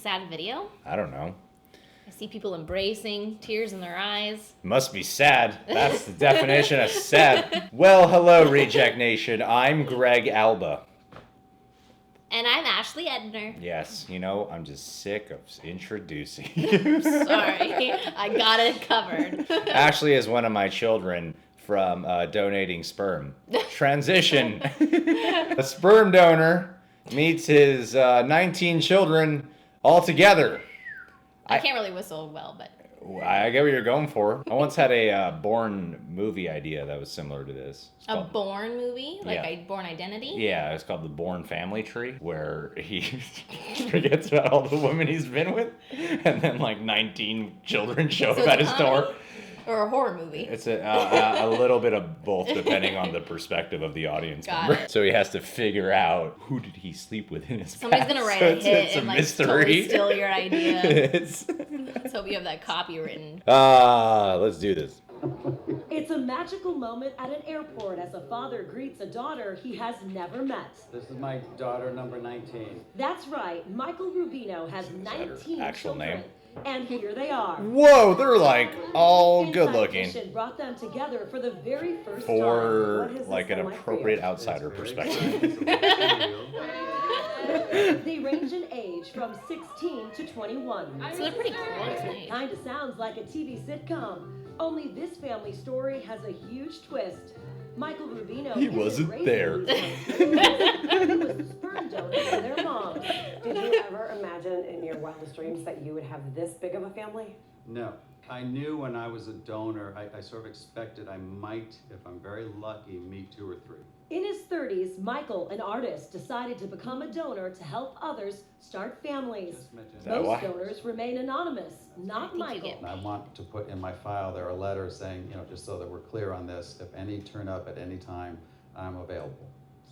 sad video? I don't know. I see people embracing, tears in their eyes. Must be sad. That's the definition of sad. Well, hello, Reject Nation. I'm Greg Alba. And I'm Ashley Edner. Yes, I'm just sick of introducing you. Sorry, I got it covered. Ashley is one of my children from donating sperm. Transition. A sperm donor meets his 19 children all together. I can't really whistle well, but... I get what you're going for. I once had a Bourne movie idea that was similar to this. A Bourne movie? Like Yeah. a Bourne Identity? Yeah, it's called the Bourne Family Tree, where he forgets about all the women he's been with, and then like 19 children show up at his door. Or a horror movie? It's a little bit of both, depending on the perspective of the audience member. So he has to figure out who did he sleep with in his Somebody's past. gonna write So a hit it's and like mystery. totally steal your idea. Let's Let's hope you have that copywritten. do this. It's a magical moment at an airport as a father greets a daughter he has never met. This is my daughter, number 19. That's right, Michael Rubino has 19 actual children. name? And here they are. Whoa, they're like all Inside good looking. Edition brought them together for the very first For time. like an appropriate outsider perspective. They range in age from 16 to 21. So they're pretty close in age. Kinda sounds like a TV sitcom. Only this family story has a huge twist. Michael Rubino He isn't wasn't raising there. these young He was a sperm donor for their moms. Did you ever imagine in your wildest dreams that you would have this big of a family? No. I knew when I was a donor, I sort of expected I might, if I'm very lucky, meet 2 or 3. In his 30s, Michael, an artist, decided to become a donor to help others start families. that Most why? donors remain anonymous, not you Michael. get And I want to put in my file there a letter saying, just so that we're clear on this, if any turn up at any time, I'm available.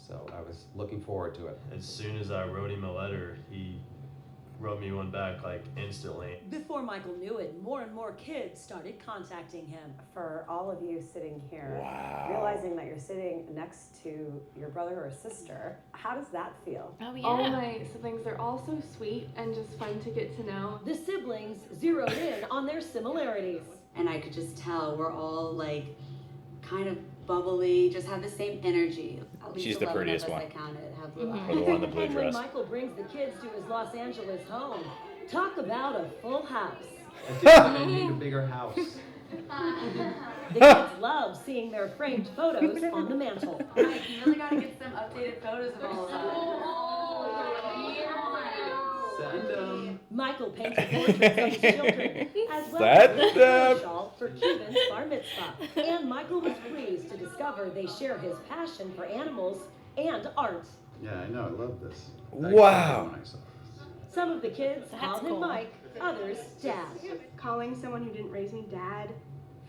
So I was looking forward to it. As soon as I wrote him a letter, he wrote me one back like instantly. Before Michael knew it, more and more kids started contacting him. For all of you sitting here, Wow. realizing that you're sitting next to your brother or sister, how does that feel? Oh, yeah. All my siblings are all so sweet and just fun to get to know. The siblings zeroed in on their similarities. And I could just tell we're all like kind of bubbly, just have the same energy. At least She's the 11 prettiest of us one. I counted have blue Or eyes. the one in the blue And when dress. Michael brings the kids to his Los Angeles home, talk about a full house. I think I need a bigger house. The kids love seeing their framed photos on the mantle. Right, you really gotta get some updated photos of all of that. Send them. Michael painted portraits of his children, as well That, as a shawl for Cuban's bar mitzvah. And Michael was pleased to discover they share his passion for animals and art. Yeah, I know. I love this. Wow. When I saw this. Some of the kids That's called him cool. Mike, others Dad. Calling someone who didn't raise me dad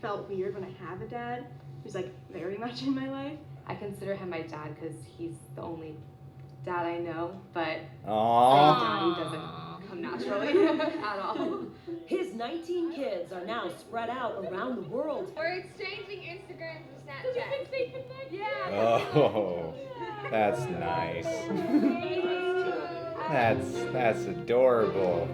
felt weird when I have a dad who's like very much in my life. I consider him my dad because he's the only dad I know, but Aww. daddy doesn't come naturally at all. His 19 kids are now spread out around the world. We're exchanging Instagrams and Snapchats. Yeah. Oh, that's nice. That's adorable.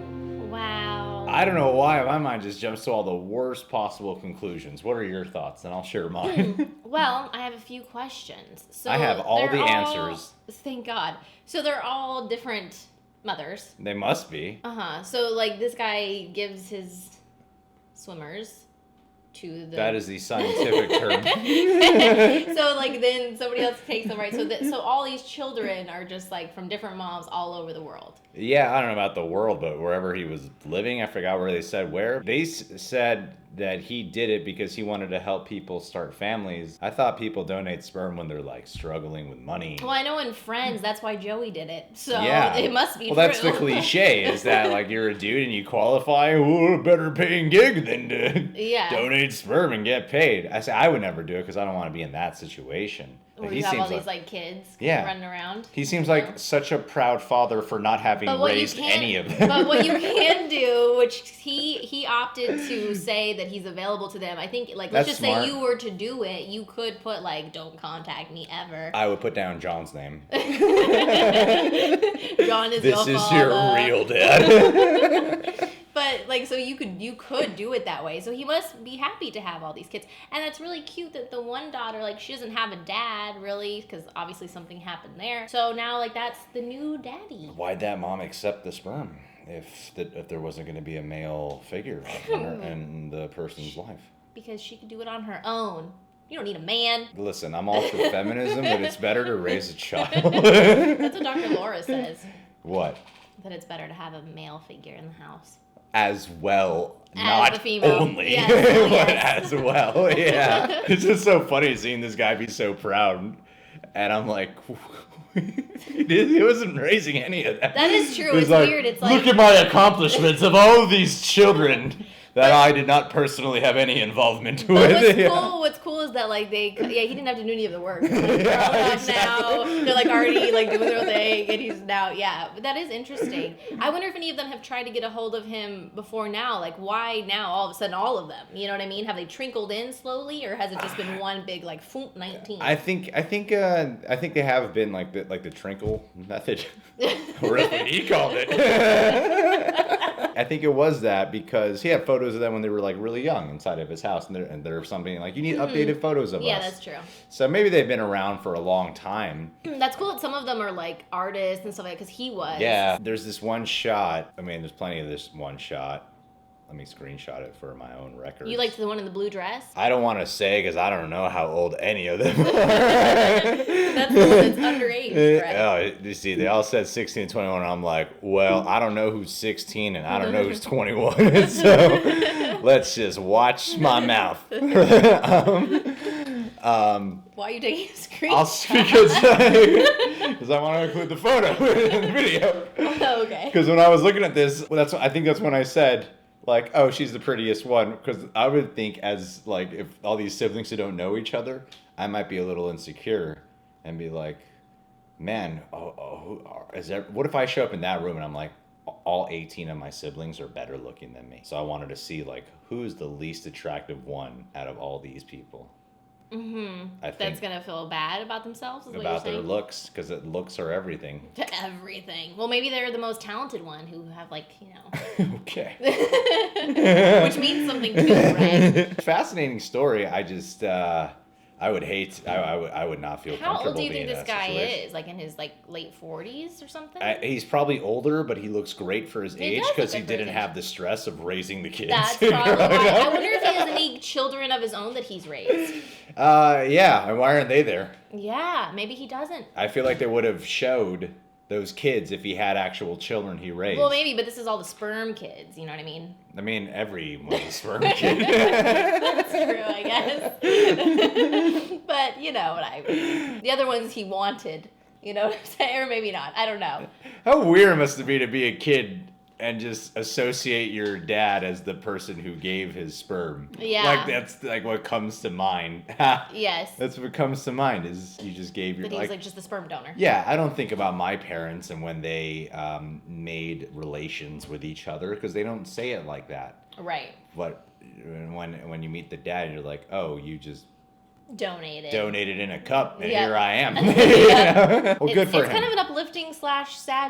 Wow. I don't know why my mind just jumps to all the worst possible conclusions. What are your thoughts? And I'll share mine. Well, I have a few questions. So I have all they're the answers. Thank God. So they're all different mothers. They must be. So like this guy gives his swimmers to the... That is the scientific term. So like then somebody else takes them, right? So all these children are just like from different moms all over the world. Yeah, I don't know about the world, but wherever he was living, I forgot where they said where. They said that he did it because he wanted to help people start families. I thought people donate sperm when they're like struggling with money. Well, I know in Friends, that's why Joey did it. So Yeah. it must be Well, true. that's the cliche, is that like you're a dude and you qualify, a better paying gig than to Yeah. donate sperm and get paid. I say I would never do it because I don't want to be in that situation. Where He you have all seems these like kids Yeah. running around. He seems like such a proud father for not having But what you raised can- any of them. But what you can do, which he opted to say that he's available to them. I think like let's That's just smart. say you were to do it, you could put like don't contact me ever. I would put down John's name. John is This your is your father. real dad. But like so you could do it that way. So he must be happy to have all these kids. And it's really cute that the one daughter like she doesn't have a dad really because obviously something happened there. So now like that's the new daddy. Why'd that mom accept the sperm if there wasn't going to be a male figure in the person's life? Because she could do it on her own. You don't need a man. Listen, I'm all for feminism, but it's better to raise a child. That's what Dr. Laura says. What? That it's better to have a male figure in the house. As well, As not the female. only, Yes, but yes. as well. Yeah, it's just so funny seeing this guy be so proud, and I'm like, he wasn't raising any of that. That is true. He's It's weird. It's like look at my accomplishments of all these children that I did not personally have any involvement But with. what's cool is that like he didn't have to do any of the work. They're like, Yeah, grown up exactly. now. They're like already like doing their thing, and he's now but that is interesting. I wonder if any of them have tried to get a hold of him before now. Like why now all of a sudden all of them? You know what I mean? Have they trickled in slowly, or has it just been one big like 19? I think they have been like the trinkle method. Or what he called it. I think it was that because he had photos of them when they were like really young inside of his house, and there's something like you need updated photos of us. Yeah, that's true. So maybe they've been around for a long time. That's cool that some of them are like artists and stuff like that because he was. Yeah, there's this one shot. I mean, there's plenty of this one shot. Let me screenshot it for my own record. You liked the one in the blue dress? I don't want to say because I don't know how old any of them are. That's the one that's underage, right? Oh, you see, they all said 16 and 21. And I'm like, well, I don't know who's 16 and I don't know who's 21. So let's just watch my mouth. Why are you taking a screenshot? Because I want to include the photo in the video. Oh, okay. Because when I was looking at this, I think that's when I said, like, oh, she's the prettiest one. Because I would think as, like, if all these siblings who don't know each other, I might be a little insecure and be like, man, what if I show up in that room and I'm like, all 18 of my siblings are better looking than me. So I wanted to see, like, who's the least attractive one out of all these people. Mm-hmm. I think That's gonna feel bad about themselves. Is what about you're their saying? looks, because looks are everything. Everything. Well, maybe they're the most talented one who have like Okay. which means something too, right? Fascinating story. I just I would hate. I would not feel How comfortable old do you being think in this that guy situation. is? Like in his like late 40s or something? He's probably older, but he looks great for his He age does look because he good for his didn't age. have the stress of raising the kids. That's probably why. I wonder if he has any children of his own that he's raised. Yeah, and why aren't they there? Yeah, maybe he doesn't. I feel like they would have showed those kids if he had actual children he raised. Well, maybe, but this is all the sperm kids. You know what I mean? I mean, everyone's a sperm kid. That's true, I guess. But you know what I mean. The other ones he wanted. You know what I'm saying? Or maybe not. I don't know. How weird must it be to be a kid and just associate your dad as the person who gave his sperm? Yeah. Like, that's like what comes to mind. Yes. That's what comes to mind is you just gave your... But he was like just the sperm donor. Yeah, I don't think about my parents and when they made relations with each other because they don't say it like that. Right. But when you meet the dad, you're like, oh, you just Donated in a cup, and Yep. here I am. Yep. Well, good for it's him. kind of an uplifting / sad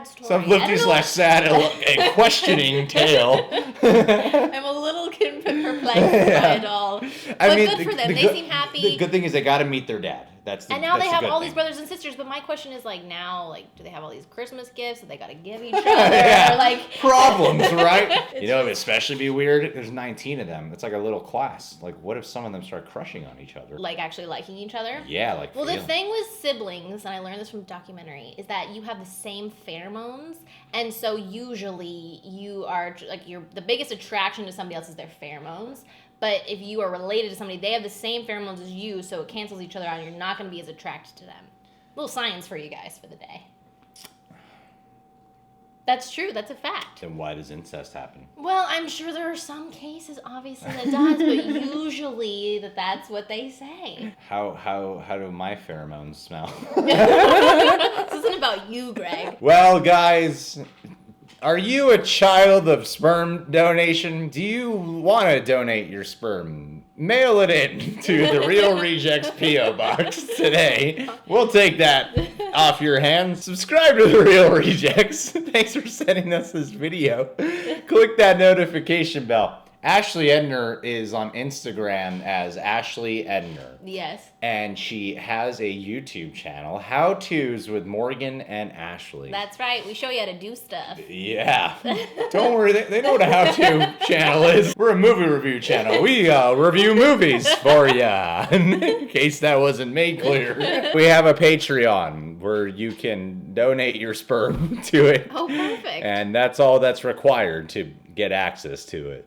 story. Some uplifting / sad and questioning tale. I'm a little perplexed by it all. But good for them. They seem happy. The good thing is they got to meet their dad. And now they have all these these brothers and sisters. But my question is like now, like, do they have all these Christmas gifts that they got to give each other? Yeah. Or like problems, right? You know, it'd especially be weird. There's 19 of them. It's like a little class. Like, what if some of them start crushing on each other? like actually liking each other. Yeah, like. Well, the feeling. thing with siblings, and I learned this from a documentary, is that you have the same pheromones, and so usually you are like the biggest attraction to somebody else is their pheromones. But if you are related to somebody, they have the same pheromones as you, so it cancels each other out, and you're not going to be as attracted to them. Little science for you guys for the day. That's true. That's a fact. Then why does incest happen? Well, I'm sure there are some cases, obviously, that does, but usually that's what they say. How do my pheromones smell? This isn't about you, Greg. Well, guys, are you a child of sperm donation? Do you want to donate your sperm? Mail it in to the Real Rejects P.O. Box today. We'll take that off your hands. Subscribe to the Real Rejects. Thanks for sending us this video. Click that notification bell. Ashley Edner is on Instagram as Ashley Edner. Yes. And she has a YouTube channel, How To's with Morgan and Ashley. That's right. We show you how to do stuff. Yeah. Don't worry, they know what a how-to channel is. We're a movie review channel. We review movies for ya. In case that wasn't made clear. We have a Patreon where you can donate your sperm to it. Oh, perfect. And that's all that's required to get access to it.